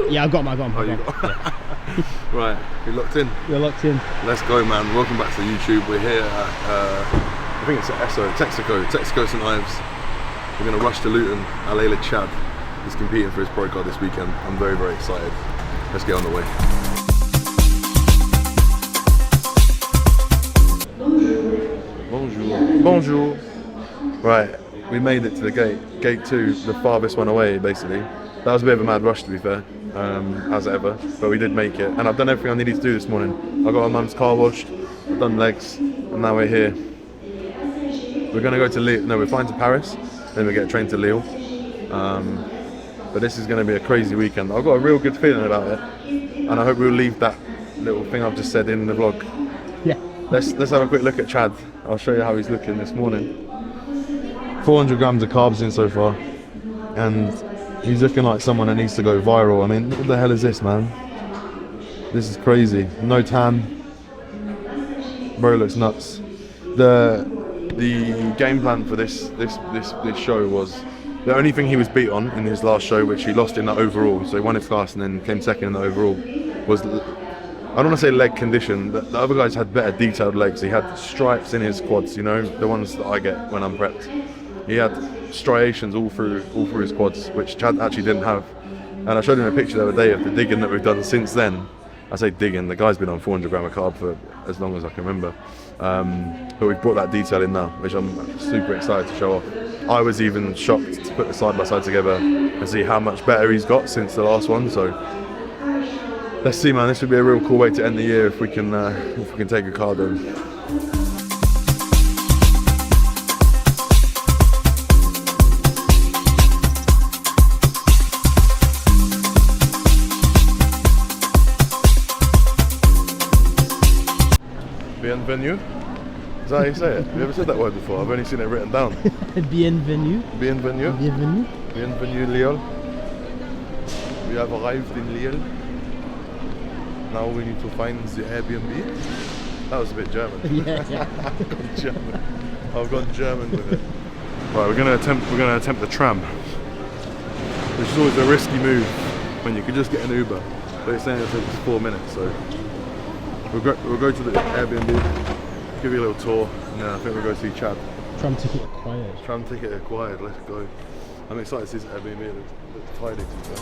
Yeah, I've got my gun. Oh, you got? Yeah. Right, you locked in? You're locked in. Let's go, man. Welcome back to YouTube. We're here at, I think it's at Texaco St Ives. We're going to rush to Luton. Alayla Chad is competing for his pro card this weekend. I'm very, very excited. Let's get on the way. Bonjour. Bonjour. Right, we made it to the gate. Gate 2, the farthest one away, basically. That was a bit of a mad rush, to be fair, as ever, but we did make it. And I've done everything I needed to do this morning. I got my mum's car washed, I've done legs, and now we're here. We're going to go to Lille. No, we're flying to Paris, then we get a train to Lille. But this is going to be a crazy weekend. I've got a real good feeling about it, and I hope we'll leave that little thing I've just said in the vlog. Yeah. Let's have a quick look at Chad. I'll show you how he's looking this morning. 400 grams of carbs in so far, and he's looking like someone that needs to go viral. I mean, what the hell is this, man? This is crazy. No tan. Bro looks nuts. The game plan for this show was the only thing he was beat on in his last show, which he lost in the overall. So he won his class and then came second in the overall. Was, I don't want to say leg condition. The other guys had better detailed legs. He had stripes in his quads, you know, the ones that I get when I'm prepped. He had striations all through his quads, which Chad actually didn't have. And I showed him a picture the other day of the digging that we've done since then. I say digging, the guy's been on 400 gram of carb for as long as I can remember. But we've brought that detail in now, which I'm super excited to show off. I was even shocked to put the side by side together and see how much better he's got since the last one. So let's see, man. This would be a real cool way to end the year if we can take a card home. Bienvenue? Is that how you say it? Have you ever said that word before? I've only seen it written down. Bienvenue. Bienvenue? Bienvenue. Bienvenue, Lille. We have arrived in Lille. Now we need to find the Airbnb. That was a bit German. Yeah. I've gone German with it. Right, we're gonna attempt the tram. Which is always a risky move when you could just get an Uber. But it's saying it takes 4 minutes, so we'll go to the Airbnb, give you a little tour, and then I think we'll go see Chad. Tram ticket acquired. Tram ticket acquired, let's go. I'm excited to see this Airbnb, it looks tidy to be fair.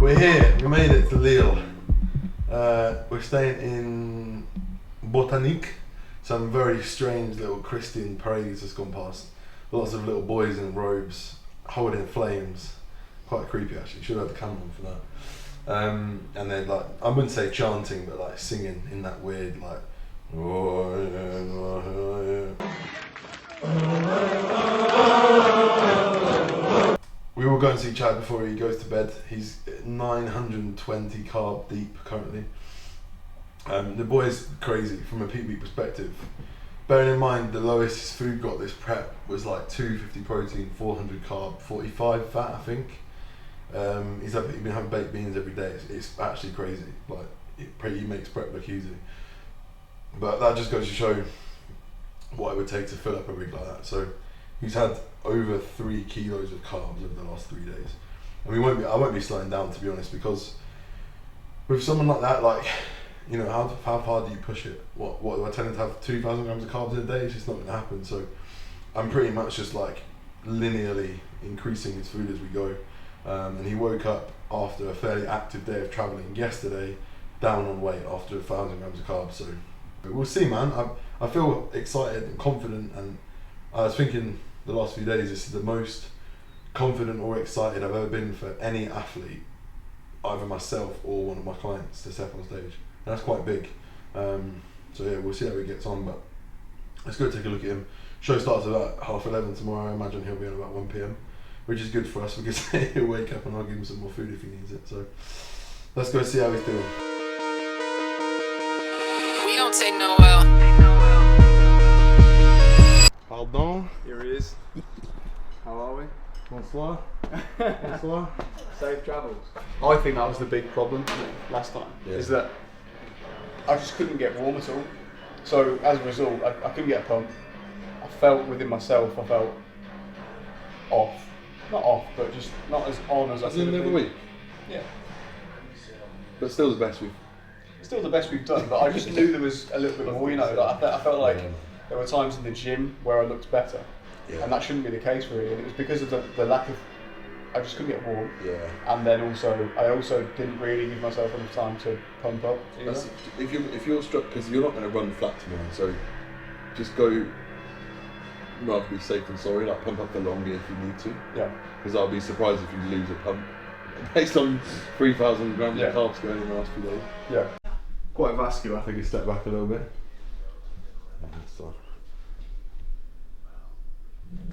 We're here, we made it to Lille. We're staying in Botanique. Some very strange little Christian parades has gone past. Lots of little boys in robes holding flames. Quite creepy actually, should have had the camera on for that. And then like, I wouldn't say chanting, but like singing in that weird like, we will go and see Chad before he goes to bed. He's 920 carb deep currently. The boy's crazy from a peak week perspective. Bearing in mind the lowest his food got this prep was like 250 protein, 400 carb, 45 fat I think. He's been having baked beans every day. It's actually crazy. Like he makes prep look easy. But that just goes to show what it would take to fill up a rig like that. So he's had over 3 kilos of carbs over the last 3 days. And I won't be slowing down, to be honest, because with someone like that, like, you know, how far do you push it? What do I tell him to have 2,000 grams of carbs in a day? It's just not going to happen. So I'm pretty much just like linearly increasing his food as we go. And he woke up after a fairly active day of traveling yesterday, down on weight after 1,000 grams of carbs. So, but we'll see, man. I feel excited and confident, and I was thinking the last few days this is the most confident or excited I've ever been for any athlete either myself or one of my clients to step on stage. And that's quite big. So yeah, we'll see how he gets on, but let's go take a look at him. Show starts about 11:30 tomorrow. I imagine he'll be on about 1 PM, which is good for us because he'll wake up and I'll give him some more food if he needs it. So let's go see how he's doing. We don't take no L. Pardon? Here he is. How are we? Bonsoir. Bonsoir. Safe travels. I think that was the big problem last time, is that I just couldn't get warm at all. So as a result, I couldn't get a pump. I felt within myself, I felt off. Not off, but just not as on as I could have been. Week? Yeah. But still the best week. Still the best we've done, but I just knew there was a little bit more, you know. Like I felt like there were times in the gym where I looked better. Yeah. And that shouldn't be the case really, and it was because of the lack of, I just couldn't get warm. Yeah. And then I also didn't really give myself enough time to pump up. If you're struck, because you're not going to run flat tomorrow, so just go, rather be safe than sorry, like pump up for longer if you need to. Yeah. Because I'll be surprised if you lose a pump based on 3,000 grams of carbs going in the last few days. Yeah. Quite vascular. I think you step back a little bit. So.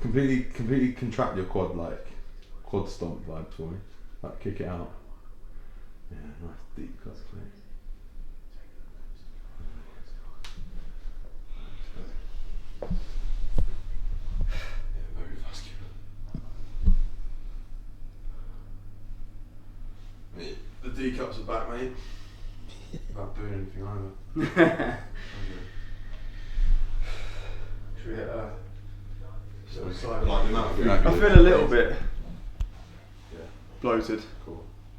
Completely contract your quad, like quad stomp vibes for me. Like kick it out. Yeah, nice deep cuts, please. Yeah, very vascular. Mate, the D cups are back, mate. Not doing anything either. Should we hit I feel a little bit bloated,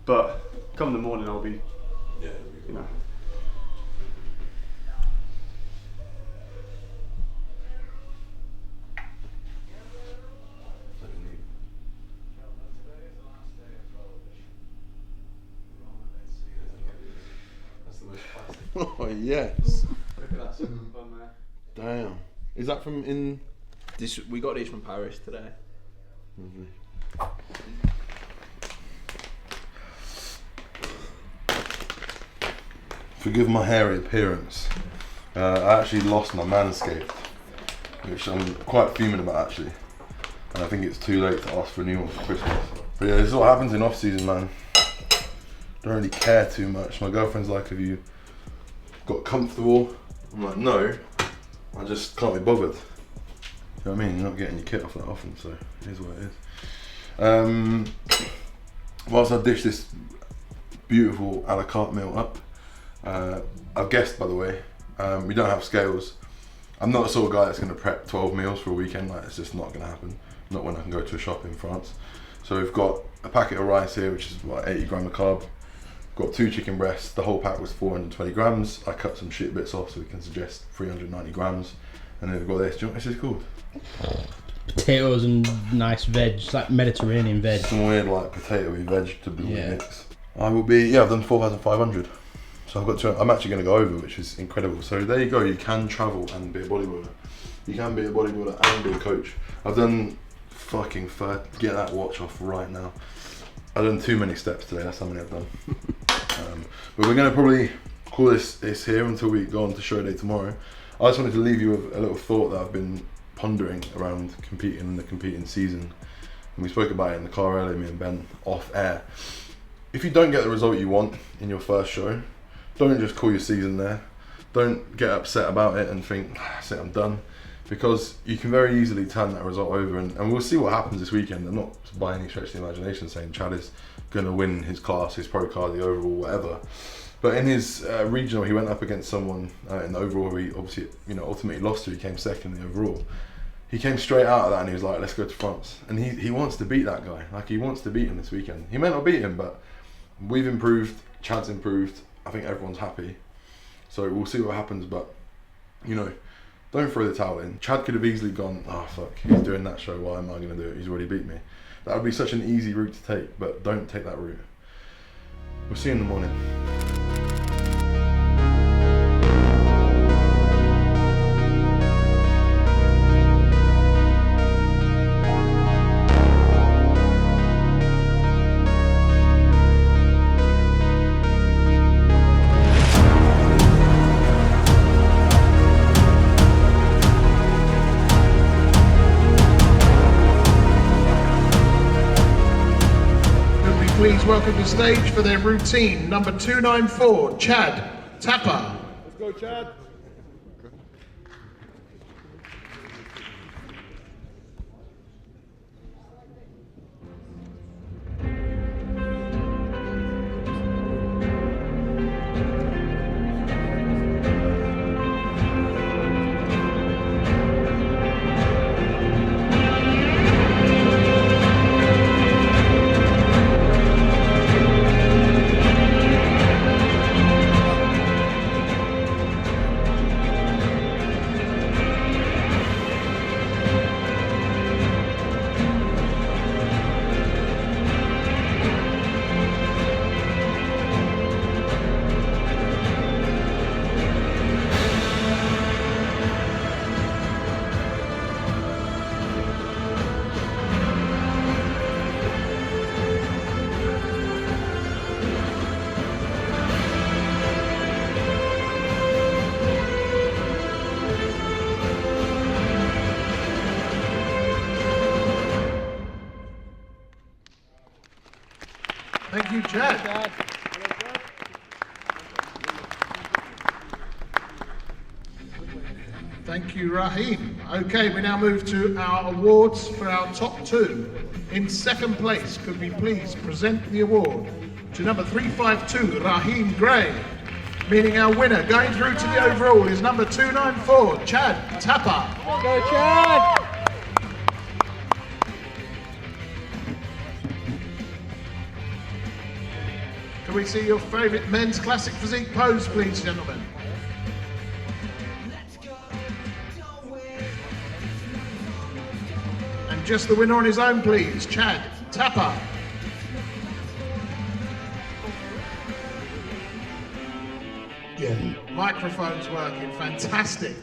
but come the morning I'll be, you know. Oh yes. Look at that cinnamon bun there. Damn. Is that from in? We got these from Paris today. Forgive my hairy appearance. I actually lost my Manscaped, which I'm quite fuming about actually. And I think it's too late to ask for a new one for Christmas. But yeah, this is what happens in off season, man. Don't really care too much. My girlfriend's like, have you got comfortable? I'm like, no. I just can't be bothered. You know what I mean? You're not getting your kit off that often, so it is what it is. Whilst I dish this beautiful a la carte meal up, I've guessed, by the way, we don't have scales. I'm not the sort of guy that's going to prep 12 meals for a weekend. Like, it's just not going to happen. Not when I can go to a shop in France. So we've got a packet of rice here, which is like 80 grams of carb. Got 2 chicken breasts. The whole pack was 420 grams. I cut some shit bits off so we can suggest 390 grams. And then we've got this. Do you know what this is called? Potatoes and nice veg, like Mediterranean veg. Some weird like potato-y vegetable mix. I will be, I've done 4,500. So I've got to, I'm actually going to go over, which is incredible. So there you go, you can travel and be a bodybuilder. You can be a bodybuilder and be a coach. I've done fucking get that watch off right now. I've done too many steps today, that's how many I've done. But we're going to probably call this here until we go on to show day tomorrow. I just wanted to leave you with a little thought that I've been pondering around competing in the competing season. And we spoke about it in the car earlier, me and Ben, off air. If you don't get the result you want in your first show, don't just call your season there. Don't get upset about it and think, that's it, I'm done. Because you can very easily turn that result over, and we'll see what happens this weekend. I'm not by any stretch of the imagination saying Chad is going to win his class, his pro card, the overall, whatever. But in his regional, he went up against someone in the overall. He obviously, ultimately lost to. He came second in the overall. He came straight out of that and he was like, "Let's go to France." And he wants to beat that guy. Like, he wants to beat him this weekend. He may not beat him, but we've improved. Chad's improved. I think everyone's happy. So we'll see what happens. But don't throw the towel in. Chad could have easily gone, "Oh fuck, he's doing that show. Why am I going to do it? He's already beat me." That would be such an easy route to take. But don't take that route. We'll see you in the morning. please welcome to stage for their routine, number 294, Chad Tapper. Let's go, Chad. Thank you, Chad. Thank you, Raheem. Okay, we now move to our awards for our top two. In second place, could we please present the award to number 352, Raheem Gray, meaning our winner going through to the overall is number 294, Chad Tapper. Go, Chad! Can we see your favourite men's classic physique pose, please, gentlemen? And just the winner on his own, please, Chad Tapper. Yeah, microphone's working, fantastic.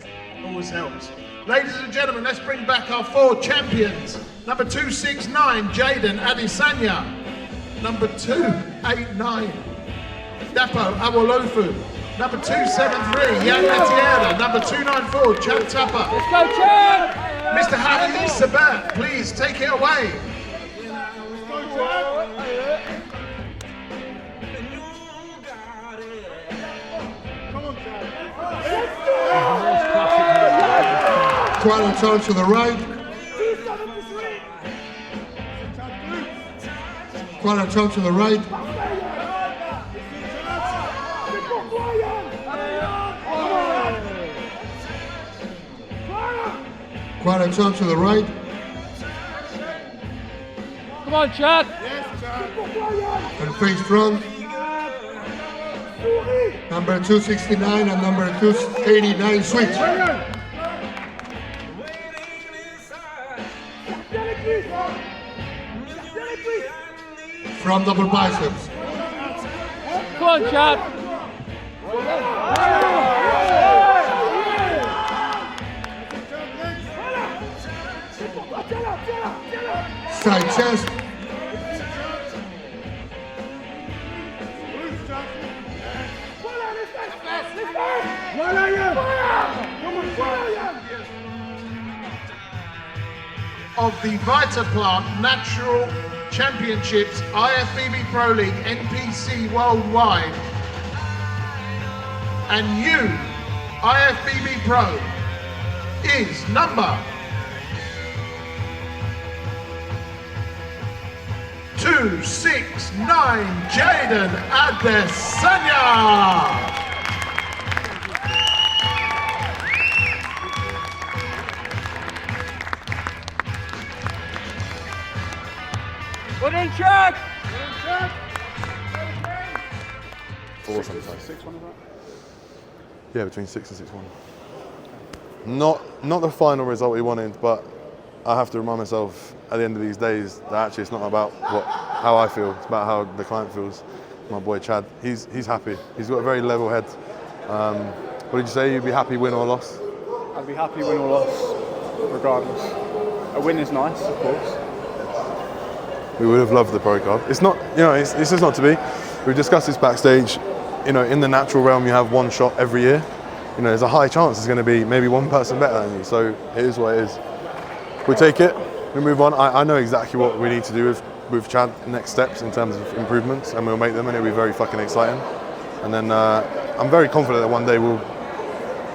Always helps. Ladies and gentlemen, let's bring back our four champions. Number 269, Jaden Adesanya. Number 289, Dapo Awolofu. Number 273, Yan Etiera. Number 294, Chad Tapper. Let's go, Chad! Mr. Harry Sabat, please take it away. Quarter turn to the right. Quarter turn to the right. Quarter turn to the right. Come on, Chad! And face front. Number 269 and number 289 switch. From double biceps. Come on, Chad! Side chest. Of the Vitaplant Natural Championships, IFBB Pro League, NPC Worldwide, and you, IFBB Pro, is number 269, Jaden Adesanya. Put in check! Four sometimes. 6-1 is that? Yeah, between 6 and 6-1. Not the final result we wanted, but I have to remind myself at the end of these days that actually it's not about how I feel, it's about how the client feels. My boy Chad, he's happy. He's got a very level head. What did you say? You'd be happy win or loss? I'd be happy win or loss, regardless. A win is nice, of course. We would have loved the pro card. It's not, it's just not to be. We've discussed this backstage. In the natural realm, you have one shot every year. There's a high chance there's going to be maybe one person better than you. So it is what it is. We take it, we move on. I know exactly what we need to do with with Chad next steps in terms of improvements, and we'll make them, and it'll be very fucking exciting. And then I'm very confident that one day we'll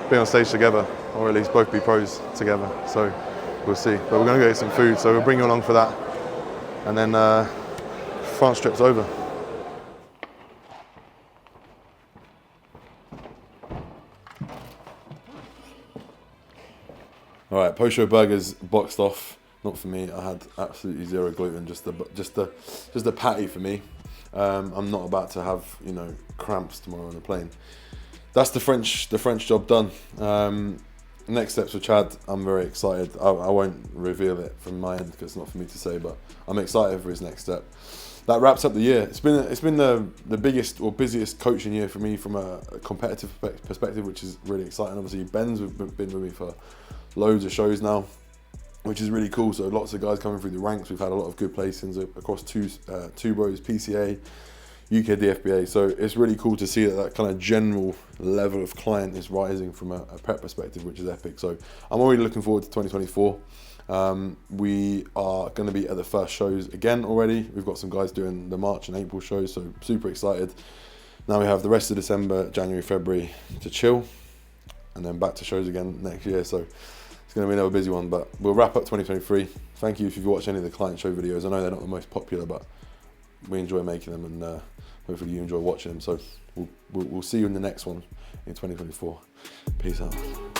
be on stage together, or at least both be pros together. So we'll see. But we're going to go get some food, so we'll bring you along for that. And then France trip's over. All right, post-show burgers boxed off. Not for me. I had absolutely zero gluten. Just the patty for me. I'm not about to have, you know, cramps tomorrow on the plane. That's the French job done. Next steps with Chad. I'm very excited. I won't reveal it from my end because it's not for me to say, but I'm excited for his next step. That wraps up the year. It's been the biggest or busiest coaching year for me from a competitive perspective, which is really exciting. Obviously, Ben's been with me for loads of shows now, which is really cool. So lots of guys coming through the ranks. We've had a lot of good placings across two bros, PCA, UK DFBA. So it's really cool to see that kind of general level of client is rising from a prep perspective, which is epic. So I'm already looking forward to 2024. We are going to be at the first shows again already. We've got some guys doing the March and April shows, so super excited. Now we have the rest of December, January, February to chill, and then back to shows again next year. So it's going to be another busy one, but we'll wrap up 2023. Thank you if you've watched any of the client show videos. I know they're not the most popular, but we enjoy making them, and hopefully you enjoy watching them. So we'll see you in the next one in 2024. Peace out.